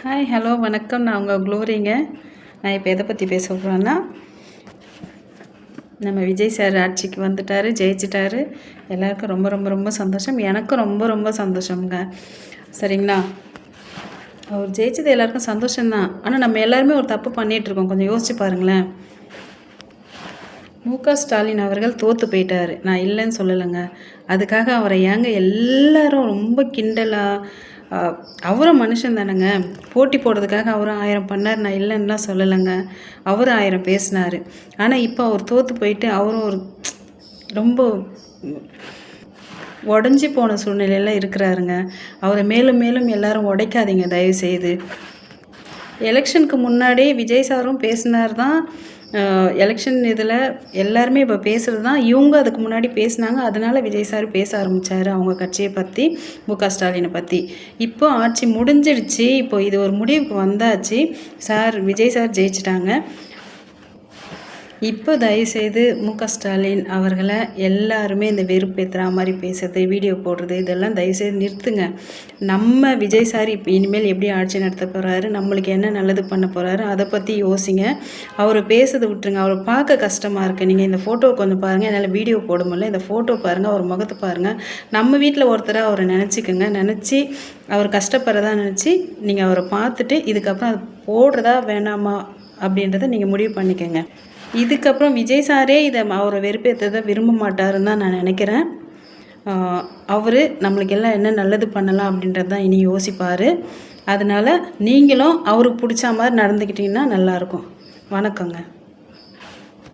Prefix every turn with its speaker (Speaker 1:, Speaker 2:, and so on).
Speaker 1: Hi hello வணக்கம். நான் உங்கள் க்ளோரிங்க. நான் இப்போ எதை பற்றி பேச போகிறேன்னா, நம்ம விஜய் சார் ஆட்சிக்கு வந்துட்டார், ஜெயிச்சிட்டாரு. எல்லாருக்கும் ரொம்ப ரொம்ப ரொம்ப சந்தோஷம். எனக்கும் ரொம்ப ரொம்ப சந்தோஷங்க. சரிங்களா? அவர் ஜெயிச்சது எல்லாருக்கும் சந்தோஷம்தான். ஆனால் நம்ம எல்லாருமே ஒரு தப்பு பண்ணிகிட்ருக்கோம். கொஞ்சம் யோசிச்சு பாருங்களேன். ஸ்டாலின் அவர்கள் தோற்று போயிட்டார். நான் இல்லைன்னு சொல்லலைங்க. அதுக்காக அவரை ஏங்க எல்லாரும் ரொம்ப கிண்டலாக, அவரும் மனுஷன் தானேங்க. போட்டி போடுறதுக்காக அவரும் 1000 பண்ணார். நான் இல்லைன்னுலாம் சொல்லலைங்க. அவரும் 1000 பேசினார். ஆனால் இப்போ அவர் தோற்று போயிட்டு அவரும் ஒரு ரொம்ப உடஞ்சி போன சூழ்நிலையில் இருக்கிறாருங்க. அவரை மேலும் மேலும் எல்லாரும் உடைக்காதீங்க தயவுசெய்து. எலெக்ஷனுக்கு முன்னாடி விஜய் சாரும் பேசினார் தான். எலெக்ஷன் இதில் எல்லாருமே இப்போ பேசுகிறது தான். இவங்க அதுக்கு முன்னாடி பேசினாங்க. அதனால் விஜய் சார் பேச ஆரம்பித்தார் அவங்க கட்சியை பற்றி, ஸ்டாலினை பற்றி. இப்போ ஆட்சி முடிஞ்சிடுச்சு. இப்போ இது ஒரு முடிவுக்கு வந்தாச்சு. விஜய் சார் ஜெயிச்சிட்டாங்க. இப்போ தயவுசெய்து ஸ்டாலின் அவர்களை எல்லாருமே இந்த வெறுப்பேற்றுற மாதிரி பேசுறது, வீடியோ போடுறது, இதெல்லாம் தயவுசெய்து நிறுத்துங்க. நம்ம விஜய் சார் இப்போ இனிமேல் எப்படி ஆட்சி நடத்த போகிறாரு, நம்மளுக்கு என்ன நல்லது பண்ண போகிறாரு, அதை பற்றி யோசிங்க. அவர் பேசுறதை விட்டுருங்க. அவரை பார்க்க கஷ்டமாக இருக்குது. நீங்கள் இந்த ஃபோட்டோ கொஞ்சம் பாருங்கள். என்னால் வீடியோ போட முடியல. இந்த ஃபோட்டோ பாருங்கள், அவர் முகத்தை பாருங்கள். நம்ம வீட்டில் ஒருத்தராக அவரை நினச்சிக்கோங்க. நினச்சி அவர் கஷ்டப்படுறதா நினச்சி நீங்கள் அவரை பார்த்துட்டு இதுக்கப்புறம் அது போடுறதா வேணாமா அப்படின்றத நீங்கள் முடிவு பண்ணிக்கோங்க. இதுக்கப்புறம் விஜய் சாரே அவரை வெறுப்பேற்றதை விரும்ப மாட்டாருன்னு தான் நான் நினைக்கிறேன். அவர் நம்மளுக்கு எல்லாம் என்ன நல்லது பண்ணலாம் அப்படின்றது தான் இனி யோசிப்பார். அதனால் நீங்களும் அவருக்கு பிடிச்ச மாதிரி நடந்துக்கிட்டிங்கன்னா நல்லாயிருக்கும். வணக்கங்க.